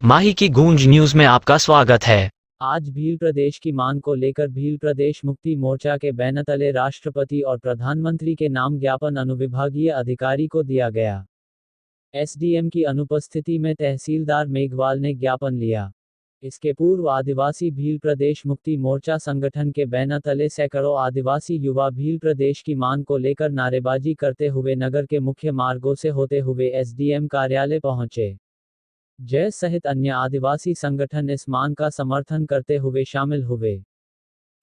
माही की गूंज न्यूज में आपका स्वागत है। आज भील प्रदेश की मांग को लेकर भील प्रदेश मुक्ति मोर्चा के बैनर तले राष्ट्रपति और प्रधानमंत्री के नाम ज्ञापन अनुविभागीय अधिकारी को दिया गया। एसडीएम की अनुपस्थिति में तहसीलदार मेघवाल ने ज्ञापन लिया। इसके पूर्व आदिवासी भील प्रदेश मुक्ति मोर्चा संगठन के बैनर तले सैकड़ों आदिवासी युवा भील प्रदेश की मांग को लेकर नारेबाजी करते हुए नगर के मुख्य मार्गों से होते हुए एसडीएम कार्यालय पहुंचे। जय सहित अन्य आदिवासी संगठन इस मांग का समर्थन करते हुए शामिल हुए।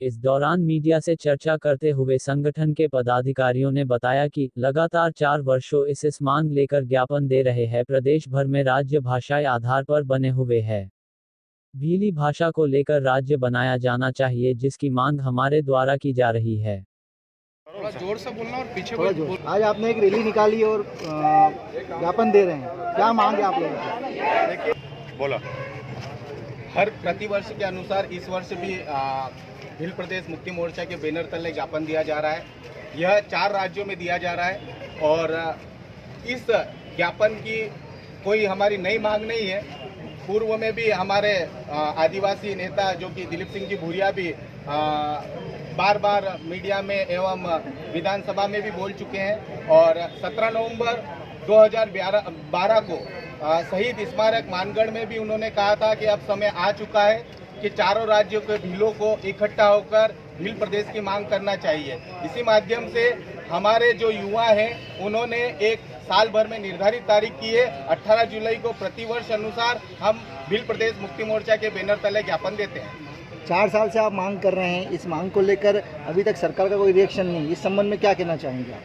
इस दौरान मीडिया से चर्चा करते हुए संगठन के पदाधिकारियों ने बताया कि लगातार 4 वर्षों इस मांग लेकर ज्ञापन दे रहे हैं। प्रदेश भर में राज्य भाषाएं आधार पर बने हुए हैं। भीली भाषा को लेकर राज्य बनाया जाना चाहिए, जिसकी मांग हमारे द्वारा की जा रही है। थोड़ा जोर से बोलना और पीछे थोड़ा जोर। आज आपने एक रैली निकाली और ज्ञापन दे रहे हैं, क्या मांग है आप लोगों की? देखिए, बोला हर प्रतिवर्ष के अनुसार इस वर्ष भी भील प्रदेश मुक्ति मोर्चा के बैनर तले ज्ञापन दिया जा रहा है। यह 4 राज्यों में दिया जा रहा है और इस ज्ञापन की कोई हमारी नई मांग नहीं है। पूर्व में भी हमारे आदिवासी नेता जो कि दिलीप सिंह जी भूरिया भी बार बार मीडिया में एवं विधानसभा में भी बोल चुके हैं और 17 नवंबर 2012 को शहीद स्मारक मानगढ़ में भी उन्होंने कहा था कि अब समय आ चुका है कि चारों राज्यों के भीलों को इकट्ठा होकर भील प्रदेश की मांग करना चाहिए। इसी माध्यम से हमारे जो युवा हैं उन्होंने एक साल भर में निर्धारित तारीख की है। 18 जुलाई को प्रतिवर्ष अनुसार हम भील प्रदेश मुक्ति मोर्चा के बैनर तले ज्ञापन देते हैं। 4 साल से आप मांग कर रहे हैं, इस मांग को लेकर अभी तक सरकार का कोई रिएक्शन नहीं। इस संबंध में क्या कहना चाहेंगे आप?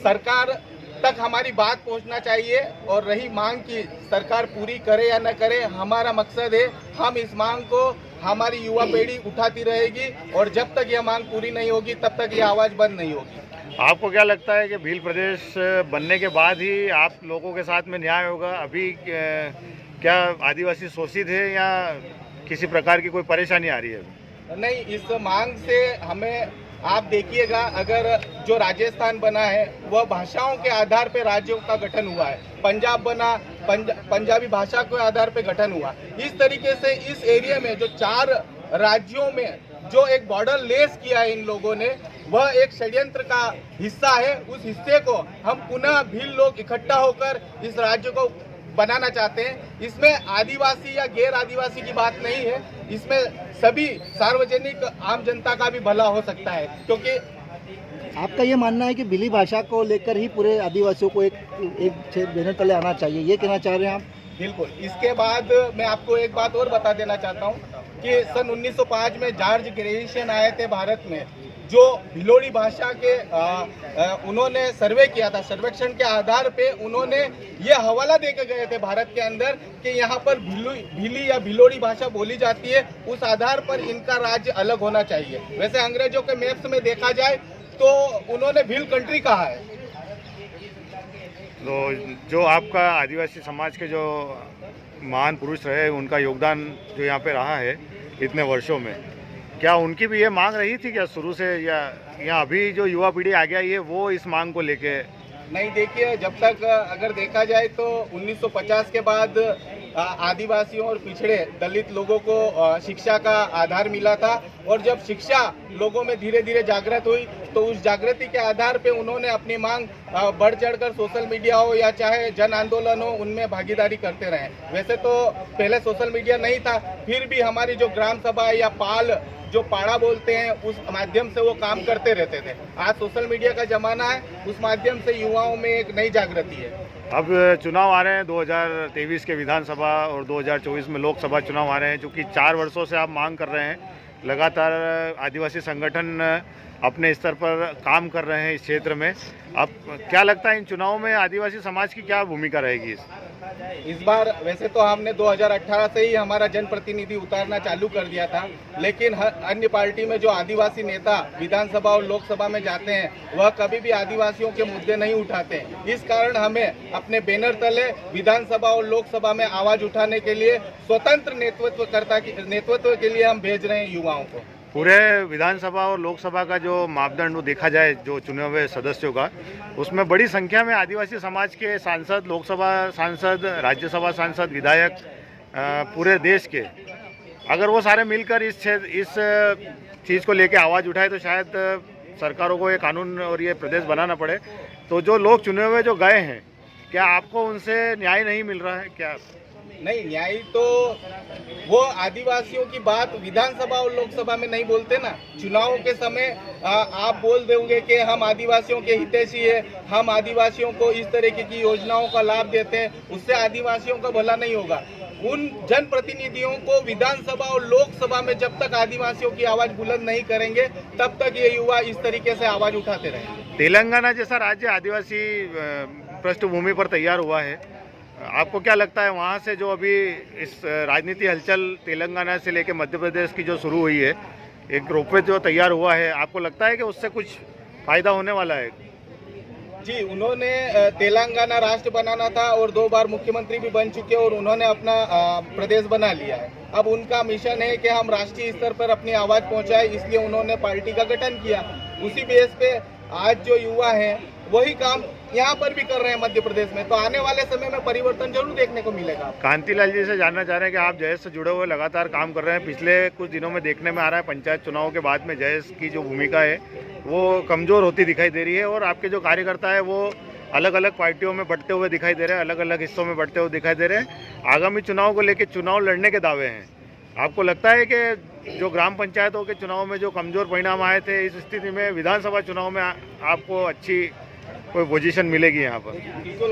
सरकार तक हमारी बात पहुंचना चाहिए और रही मांग की सरकार पूरी करे या न करे, हमारा मकसद है हम इस मांग को हमारी युवा पीढ़ी उठाती रहेगी और जब तक यह मांग पूरी नहीं होगी तब तक यह आवाज़ बंद नहीं होगी। आपको क्या लगता है कि भील प्रदेश बनने के बाद ही आप लोगों के साथ में न्याय होगा? अभी क्या आदिवासी शोषित है या किसी प्रकार की कोई परेशानी आ रही है? नहीं, इस मांग से हमें आप देखिएगा, अगर जो राजस्थान बना है वह भाषाओं के आधार पे राज्यों का गठन हुआ है। पंजाब बना, पंजाबी भाषा के आधार पे गठन हुआ। इस तरीके से इस एरिया में जो 4 राज्यों में जो एक बॉर्डर लेस किया है इन लोगों ने, वह एक षड्यंत्र का हिस्सा है। उस हिस्से को हम पुनः भील लोग इकट्ठा होकर इस राज्य को बनाना चाहते हैं। इसमें आदिवासी या गैर आदिवासी की बात नहीं है, इसमें सभी सार्वजनिक आम जनता का भी भला हो सकता है। क्योंकि आपका ये मानना है कि भीली भाषा को लेकर ही पूरे आदिवासियों को एक बैनर तले आना चाहिए, ये कहना चाह रहे हैं आप? बिल्कुल। इसके बाद मैं आपको एक बात और बता देना चाहता हूँ कि सन 1905 में जॉर्ज ग्रेशियन आए थे भारत में, जो भिलोड़ी भाषा के उन्होंने सर्वे किया था। सर्वेक्षण के आधार पे उन्होंने ये हवाला देके गए थे भारत के अंदर कि यहाँ पर भीली या भिलोड़ी भाषा बोली जाती है, उस आधार पर इनका राज्य अलग होना चाहिए। वैसे अंग्रेजों के मैप्स में देखा जाए तो उन्होंने भील कंट्री कहा है। तो जो आपका आदिवासी समाज के जो महान पुरुष रहे, उनका योगदान जो यहाँ पे रहा है इतने वर्षों में, क्या उनकी भी ये मांग रही थी क्या शुरू से, या अभी जो युवा पीढ़ी आगे आई है वो इस मांग को लेके? नहीं, देखिए, जब तक अगर देखा जाए तो 1950 के बाद आदिवासियों और पिछड़े दलित लोगों को शिक्षा का आधार मिला था और जब शिक्षा लोगों में धीरे धीरे जागृत हुई तो उस जागृति के आधार पे उन्होंने अपनी मांग बढ़ चढ़कर सोशल मीडिया हो या चाहे जन आंदोलन हो, उनमें भागीदारी करते रहे। वैसे तो पहले सोशल मीडिया नहीं था, फिर भी हमारी जो ग्राम सभा या पाल जो पाड़ा बोलते हैं उस माध्यम से वो काम करते रहते थे। आज सोशल मीडिया का जमाना है, उस माध्यम से युवाओं में एक नई जागृति है। अब चुनाव आ रहे हैं 2023 के विधानसभा और 2024 में लोकसभा चुनाव आ रहे हैं, चूँकि 4 वर्षों से आप मांग कर रहे हैं। लगातार आदिवासी संगठन अपने स्तर पर काम कर रहे हैं इस क्षेत्र में। अब क्या लगता है इन चुनावों में आदिवासी समाज की क्या भूमिका रहेगी? इस बार वैसे तो हमने 2018 से ही हमारा जनप्रतिनिधि उतारना चालू कर दिया था, लेकिन अन्य पार्टी में जो आदिवासी नेता विधानसभा और लोकसभा में जाते हैं वह कभी भी आदिवासियों के मुद्दे नहीं उठाते। इस कारण हमें अपने बैनर तले विधानसभा और लोकसभा में आवाज उठाने के लिए स्वतंत्र नेतृत्व के लिए हम भेज रहे हैं युवाओं को। पूरे विधानसभा और लोकसभा का जो मापदंड देखा जाए, जो चुने हुए सदस्यों का, उसमें बड़ी संख्या में आदिवासी समाज के सांसद, लोकसभा सांसद, राज्यसभा सांसद, विधायक पूरे देश के, अगर वो सारे मिलकर इस चीज़ को लेके आवाज़ उठाए तो शायद सरकारों को ये कानून और ये प्रदेश बनाना पड़े। तो जो लोग चुने हुए जो गए हैं, क्या आपको उनसे न्याय नहीं मिल रहा है क्या? नहीं, न्याय तो वो आदिवासियों की बात विधानसभा और लोकसभा में नहीं बोलते ना। चुनाव के समय आप बोल दोगे कि हम आदिवासियों के हितैषी है, हम आदिवासियों को इस तरीके की योजनाओं का लाभ देते हैं, उससे आदिवासियों का भला नहीं होगा। उन जनप्रतिनिधियों को विधानसभा और लोकसभा में जब तक आदिवासियों की आवाज बुलंद नहीं करेंगे तब तक ये युवा इस तरीके से आवाज उठाते रहेंगे। तेलंगाना जैसा राज्य आदिवासी पृष्ठभूमि पर तैयार हुआ है, आपको क्या लगता है वहाँ से जो अभी इस राजनीति हलचल तेलंगाना से लेकर मध्य प्रदेश की जो शुरू हुई है, एक रोपवे जो तैयार हुआ है, आपको लगता है कि उससे कुछ फायदा होने वाला है? जी, उन्होंने तेलंगाना राष्ट्र बनाना था और 2 बार मुख्यमंत्री भी बन चुके और उन्होंने अपना प्रदेश बना लिया है। अब उनका मिशन है कि हम राष्ट्रीय स्तर पर अपनी आवाज पहुंचाए, इसलिए उन्होंने पार्टी का गठन किया। उसी बेस पे आज जो युवा हैं वही काम यहाँ पर भी कर रहे हैं मध्य प्रदेश में, तो आने वाले समय में परिवर्तन जरूर देखने को मिलेगा। कांतिलाल जी से जानना चाह रहे हैं कि आप जयेश से जुड़े हुए लगातार काम कर रहे हैं, पिछले कुछ दिनों में देखने में आ रहा है पंचायत चुनाव के बाद में जयेश की जो भूमिका है वो कमजोर होती दिखाई दे रही है और आपके जो कार्यकर्ता है वो अलग अलग पार्टियों में बढ़ते हुए दिखाई दे रहे हैं, अलग अलग हिस्सों में बढ़ते हुए दिखाई दे रहे हैं। आगामी चुनाव को लेकर चुनाव लड़ने के दावे हैं, आपको लगता है कि जो ग्राम पंचायतों के चुनाव में जो कमजोर परिणाम आए थे, इस स्थिति में विधानसभा चुनाव में आपको अच्छी कोई पोजीशन मिलेगी यहाँ पर? बिल्कुल,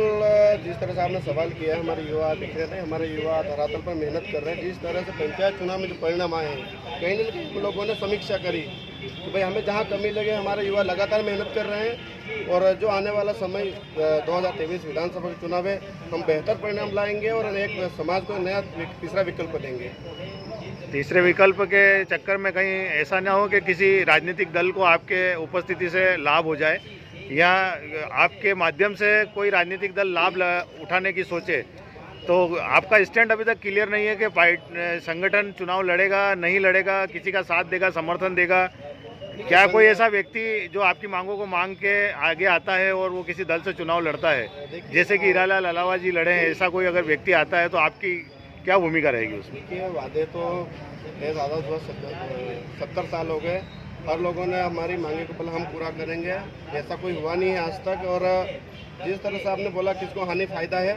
जिस तरह से आपने सवाल किया है, हमारे युवा दिख रहे थे, हमारे युवा धरातल पर मेहनत कर रहे हैं। जिस तरह से पंचायत चुनाव में जो परिणाम आए हैं, कहीं न कहीं लोगों ने समीक्षा करी कि भाई हमें जहाँ कमी लगे, हमारे युवा लगातार मेहनत कर रहे हैं और जो आने वाला समय 2023 विधानसभा का चुनाव है, हम बेहतर परिणाम लाएंगे और एक समाज को नया तीसरा विकल्प देंगे। तीसरे विकल्प के चक्कर में कहीं ऐसा ना हो कि किसी राजनीतिक दल को आपके उपस्थिति से लाभ हो जाए या आपके माध्यम से कोई राजनीतिक दल लाभ उठाने की सोचे, तो आपका स्टैंड अभी तक क्लियर नहीं है कि संगठन चुनाव लड़ेगा नहीं लड़ेगा, किसी का साथ देगा, समर्थन देगा। क्या कोई ऐसा व्यक्ति जो आपकी मांगों को मांग के आगे आता है और वो किसी दल से चुनाव लड़ता है, जैसे कि हीरालाल अलावा जी लड़े हैं, ऐसा कोई अगर व्यक्ति आता है तो आपकी क्या भूमिका रहेगी उसमें? देखिए, वादे तो ज़्यादा 70 साल हो गए, हर लोगों ने हमारी मांगे को पहले हम पूरा करेंगे, ऐसा कोई हुआ नहीं है आज तक। और जिस तरह से आपने बोला किसको हानि फायदा है,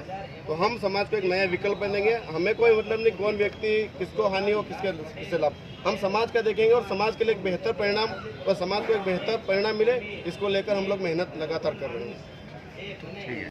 तो हम समाज को एक नया विकल्प देंगे। हमें कोई मतलब नहीं कौन व्यक्ति किसको हानि हो किससे लाभ, हम समाज का देखेंगे और समाज के लिए एक बेहतर परिणाम और समाज को एक बेहतर परिणाम मिले, इसको लेकर हम लोग मेहनत लगातार कर रहे हैं। ठीक है।